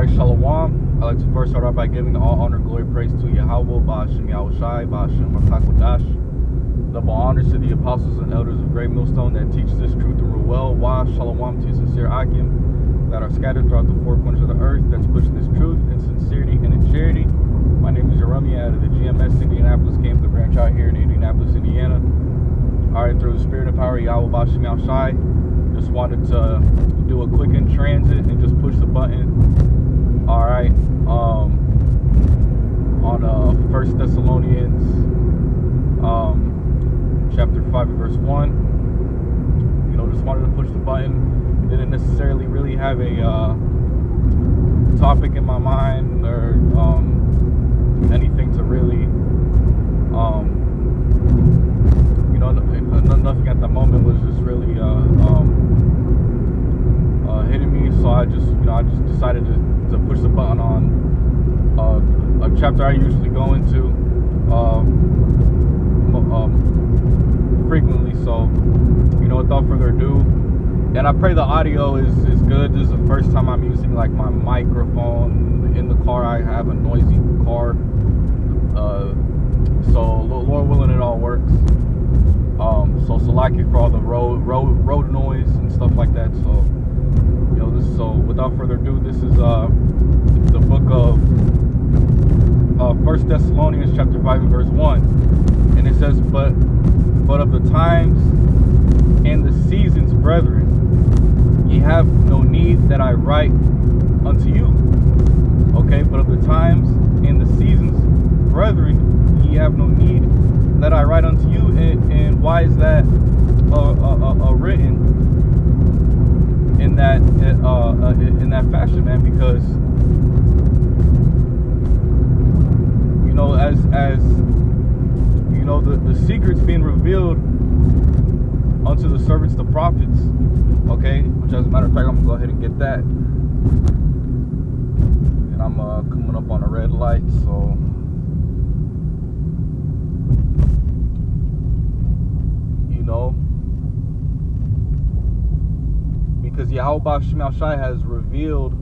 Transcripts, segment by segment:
Alright, Shalom. I'd like to first start out by giving all honor, glory, praise to Yahweh, Ba'ashem Yahushai, Ba'ashem Rakakwadash. Double honors to the apostles and elders of Great Millstone that teach this truth and rule well. Wa Shalom to sincere Akim that are scattered throughout the four corners of the earth that's pushing this truth in sincerity and in charity. My name is Jeremy out of the GMS Indianapolis, came to the branch out here in Indianapolis, Indiana. Alright, through the spirit and power of Yahweh, Ba'ashem Yahushai, just wanted to do a quick in transit and just push the button. Alright, on 1 Thessalonians chapter 5 and verse 1. Just wanted to push the button. Didn't necessarily really have a topic in my mind or anything to really nothing at the moment was just really hitting me, so I just decided to push the button on a chapter I usually go into frequently. So without further ado, and I pray the audio is good. This is the first time I'm using like my microphone in the car. I have a noisy car, so Lord willing it all works. So Salaki for all the road noise and stuff like that. So without further ado, this is the book of 1 Thessalonians chapter 5 and verse 1, and it says, but of the times and the seasons, brethren, ye have no need that I write unto you. Okay, but of the times and the seasons, brethren, ye have no need that I write unto you. And why is that written in that fashion, man? Because as the secrets being revealed unto the servants, the prophets, okay, which as a matter of fact, I'm gonna go ahead and get that, and I'm coming up on a red light, so because Yahweh Shai has revealed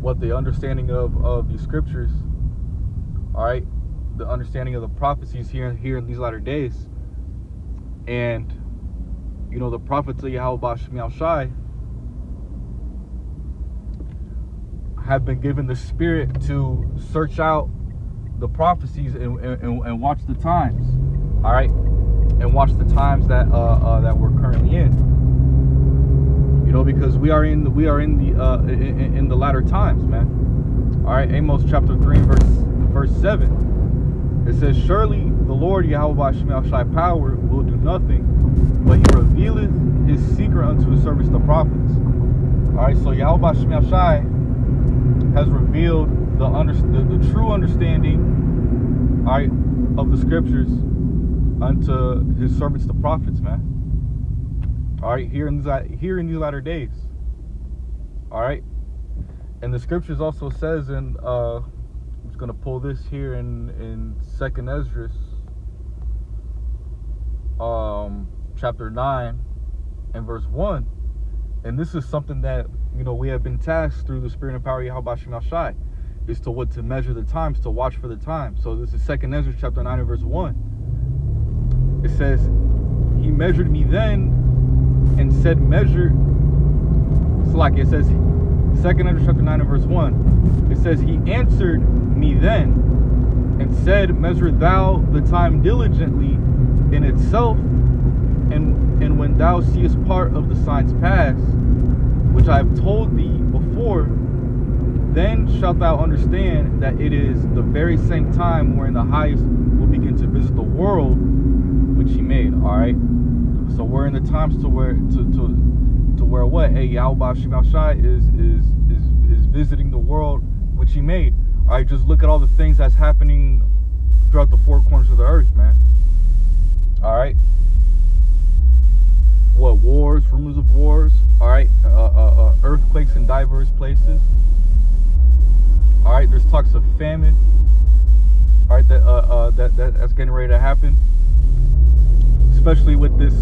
what the understanding of the scriptures, all right, the understanding of the prophecies here in these latter days. And the prophets of Yahweh Shai have been given the spirit to search out the prophecies and watch the times, all right, and watch the times that we're currently in. Because we are in the latter times, man. All right, Amos chapter 3 verse 7. It says, surely the Lord Yahweh Shai power will do nothing, but he revealeth his secret unto his servants the prophets. All right, so Yahweh Shai has revealed the true understanding, all right, of the scriptures unto his servants the prophets, man. All right, here in these latter days. All right, and the scriptures also says in I'm just gonna pull this here in 2nd Esdras chapter 9 and verse 1, and this is something that we have been tasked through the spirit and power of Yahweh Shai, is to measure the times, to watch for the times. So this is 2nd Esdras chapter 9 and verse 1. It says, he measured me then and said, measure. So like it says, 2nd Esdras chapter 9 and verse 1. It says, he answered me then and said, measure thou the time diligently in itself, and when thou seest part of the signs pass, which I have told thee before, then shalt thou understand that it is the very same time wherein the highest will begin to visit the world which he made. All right, so we're in the times to where what? Hey, Yahweh Shai is visiting the world which he made. All right, just look at all the things that's happening throughout the four corners of the earth, man. All right, what wars, rumors of wars. All right, earthquakes in diverse places. All right, there's talks of famine. All right, that's getting ready to happen, especially with this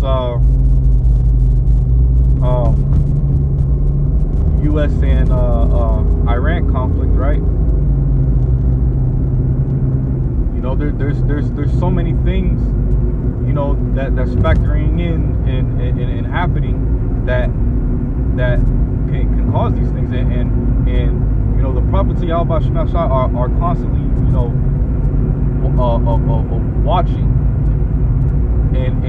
U.S. and Iran conflict, right? You know, there's so many things, you know, that's factoring in and happening that can cause these things, and you know, the prophets of Yahweh Shema Shai are constantly, you know, watching and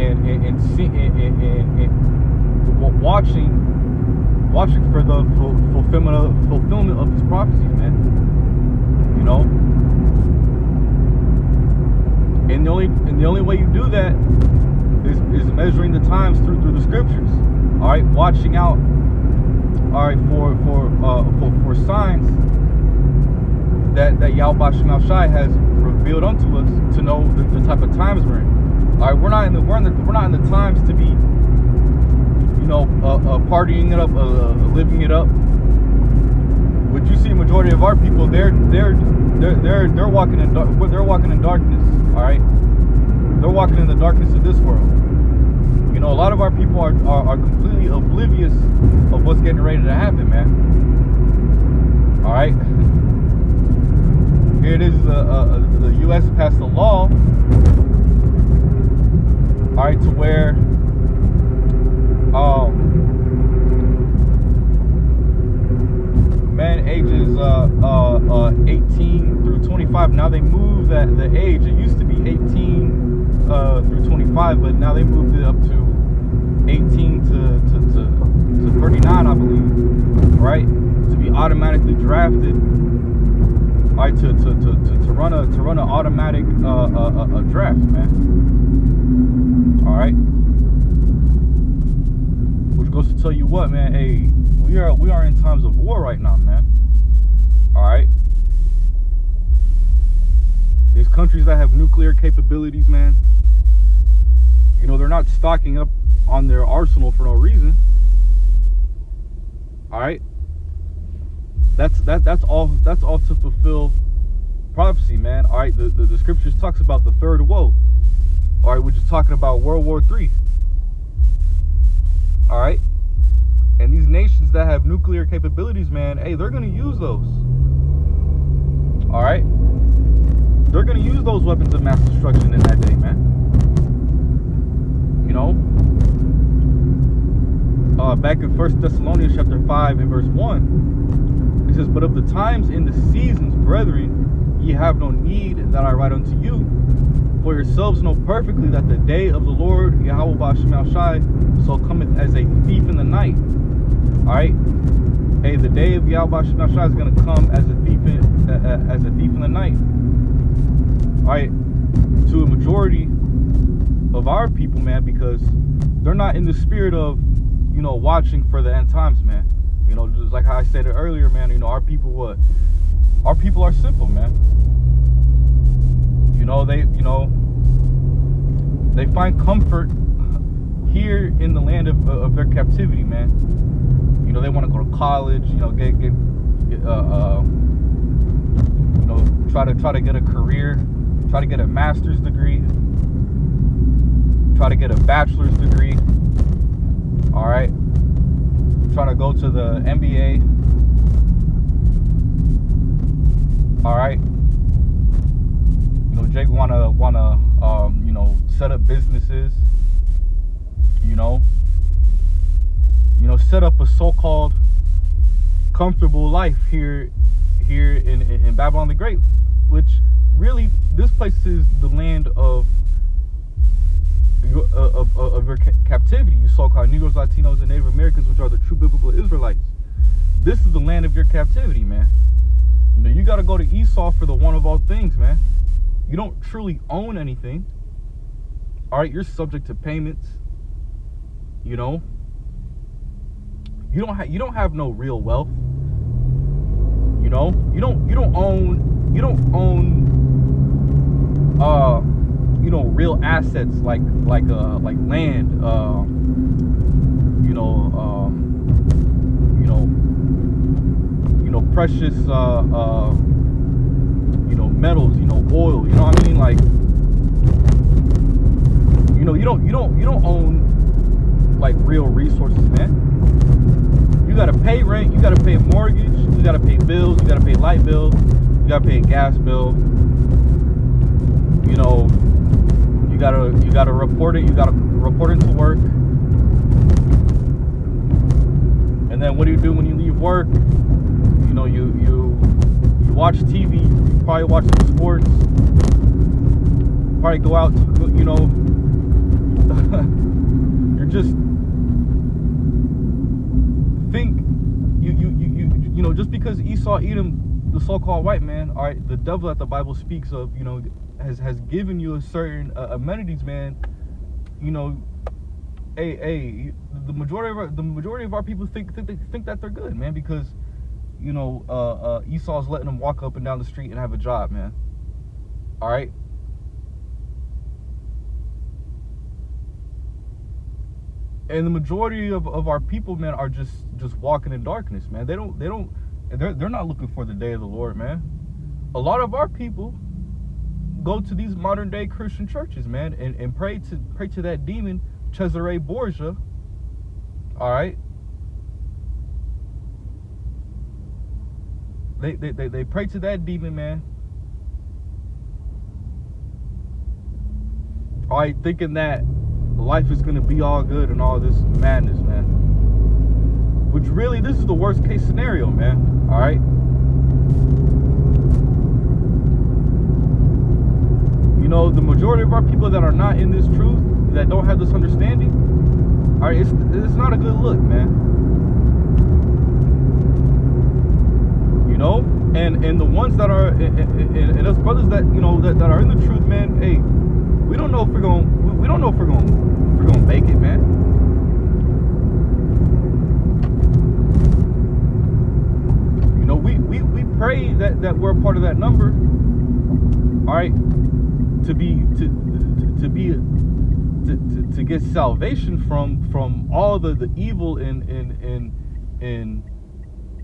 watching for the fulfillment of these prophecies, man. You know, and the only way you do that is measuring the times through the scriptures. All right, watching out. All right, for signs that Yahweh Shema Shai has revealed unto us to know the type of times we're in. All right, we're not in the times to be, you know, partying it up, living it up. What you see, a majority of our people, they're walking in darkness. All right, they're walking in the darkness of this world. You know, a lot of our people are completely oblivious of what's getting ready to happen, man. All right. Here it is. The U.S. passed a law, all right, to where men ages 18 through 25. Now they moved the age. It used to be 18 through 25, but now they moved it up to 18 to 39, I believe, right? To be automatically drafted, all right, to run an automatic a draft, man. All right, which goes to tell you what, man. Hey, we are in times of war right now, man. All right, these countries that have nuclear capabilities, man. You know, they're not stocking up on their arsenal for no reason. All right, that's all to fulfill prophecy, man. All right, the scriptures talks about the third woe, all right, which is talking about World War III. All right, and these nations that have nuclear capabilities, man, hey, they're gonna use those. All right, they're gonna use those weapons of mass destruction in that day, man. You know, back in 1 Thessalonians chapter 5 and verse 1, it says, "But of the times and the seasons, brethren, ye have no need that I write unto you. For yourselves know perfectly that the day of the Lord Yahweh Bashim Shai so cometh as a thief in the night." All right, hey, the day of Yahweh Bashim Shai is going to come as a thief in the night. All right, to a majority of our people, man, because they're not in the spirit of, you know, watching for the end times, man. You know, just like how I said it earlier, man. You know, our people, our people are simple, man. You know, they find comfort here in the land of their captivity, man. You know, they want to go to college. You know, you know, try to get a career, try to get a master's degree, try to get a bachelor's degree. All right, trying to go to the MBA. All right, you know, Jake wanna you know, set up businesses. You know, set up a so-called comfortable life here in Babylon the Great, which really, this place is the land of your captivity, you so-called Negroes, Latinos, and Native Americans, which are the true biblical Israelites. This is the land of your captivity, man. You know, you got to go to Esau for the one of all things, man. You don't truly own anything. All right, you're subject to payments. You know, you don't have no real wealth. You know, you don't own you know, real assets like land, precious metals, oil, you know what I mean? Like, you don't own like real resources, man. You gotta pay pay rent, you gotta pay a mortgage, you gotta pay bills, you gotta pay light bill, you gotta pay a gas bill. You know, you gotta report it. You gotta report it to work. And then what do you do when you leave work? You know, you watch TV. You probably watch some sports. Probably go out to, you know. You're just think you know, just because Esau, Edom, the so-called white man, all right, the devil that the Bible speaks of, you know, has given you a certain amenities, man. You know, the majority of our people think that they're good, man, because, you know, Esau's letting them walk up and down the street and have a job, man. All right. And the majority of our people, man, are just walking in darkness, man. They're not looking for the day of the Lord, man. A lot of our people go to these modern day Christian churches, man, and pray to that demon Cesare Borgia. All right. They pray to that demon, man. All right, thinking that life is gonna be all good and all this madness, man. Which really, this is the worst case scenario, man. All right. You know, the majority of our people that are not in this truth, that don't have this understanding, all right, it's not a good look, man. You know, and the ones that are, and us brothers that, you know, that are in the truth, man. Hey, we don't know if we're gonna make it, man. You know, we pray that we're a part of that number. All right. To get salvation from all the evil and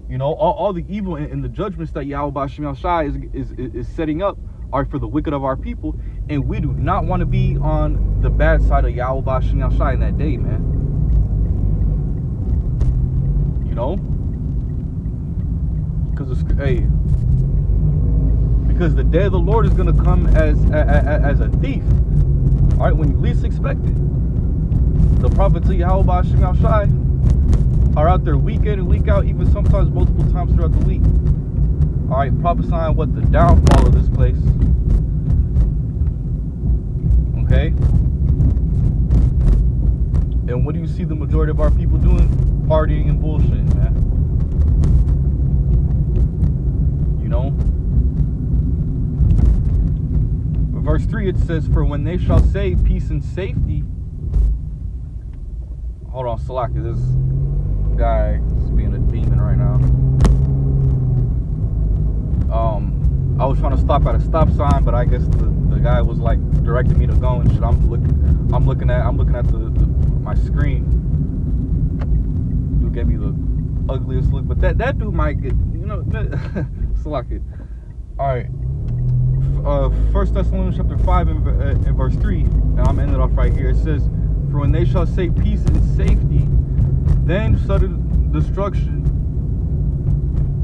you know, all the evil and the judgments that Yahweh Shem Shai is setting up are for the wicked of our people, and we do not want to be on the bad side of Yahweh Shem Shai in that day, man. You know, because the day of the Lord is going to come as a thief. All right, when you least expect it. The prophets of Yahweh Shem Shai are out there week in and week out, even sometimes multiple times throughout the week. All right, prophesying what the downfall of this place. Okay. And what do you see the majority of our people doing? Partying and bullshit, man. You know? Verse 3, it says, "For when they shall say peace and safety..." Hold on, Salaki, this guy is being a demon right now. I was trying to stop at a stop sign, but I guess the guy was like directing me to go and shit. I'm looking at my screen. Dude gave me the ugliest look, but that dude might get, you know, Salaki. All right. 1 Thessalonians chapter 5 and verse 3, and I'm ending it off right here. It says, "For when they shall say peace and safety, then sudden destruction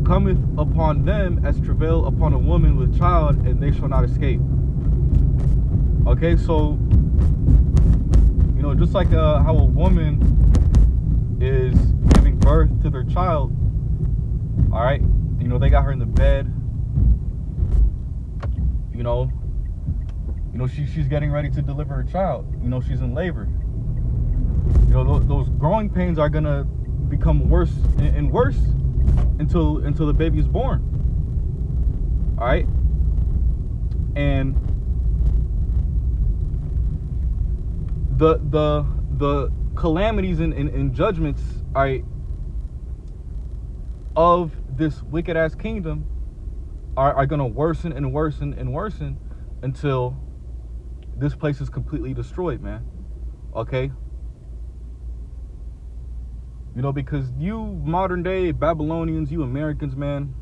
cometh upon them as travail upon a woman with child, and they shall not escape." Okay, so, you know, just like how a woman is giving birth to their child, all right, you know, they got her in the bed. You know, she's getting ready to deliver her child. You know, she's in labor. You know, those growing pains are gonna become worse and worse until the baby is born. All right, and the calamities and judgments, all right, of this wicked ass kingdom are gonna worsen and worsen and worsen until this place is completely destroyed, man. Okay. You know, because you modern day Babylonians, you Americans, man,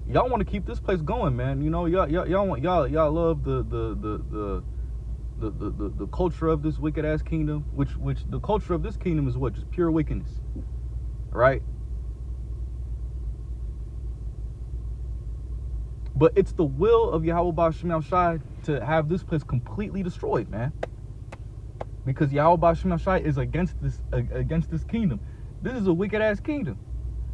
y'all want to keep this place going, man. You know, y'all love the culture of this wicked ass kingdom, which the culture of this kingdom is what? Just pure wickedness, right? But it's the will of Yahweh Ba'ashem Yahushai to have this place completely destroyed, man. Because Yahweh Ba'ashem Yahushai is against this kingdom. This is a wicked ass kingdom.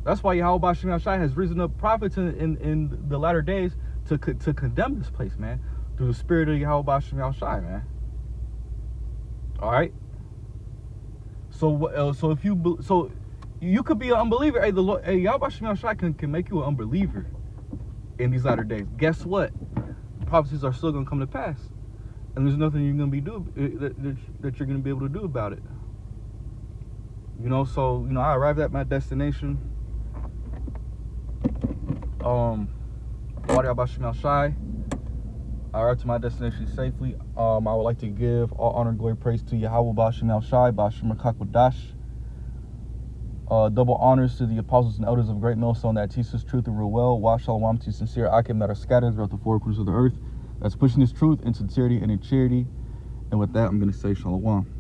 That's why Yahweh Ba'ashem Yahushai has risen up prophets in the latter days to condemn this place, man, through the spirit of Yahweh Ba'ashem Yahushai, man. All right. So if you could be an unbeliever. Hey, the Lord, Yahweh Ba'ashem Yahushai can make you an unbeliever in these latter days. Guess what? The prophecies are still gonna come to pass, and there's nothing you're gonna be that you're gonna be able to do about it. You know. So I arrived at my destination. Lord Yahweh Ba'ashem Yahushai. I arrived to my destination safely. I would like to give all honor and glory praise to Yahweh Ba'ashem Yahushai, Ba'ashem Rakakwadash. Double honors to the apostles and elders of Great Millstone that teach this truth and rule well. Wa Shalom to sincere Akim that are scattered throughout the four corners of the earth. That's pushing this truth in sincerity and in charity. And with that, I'm going to say Shalom.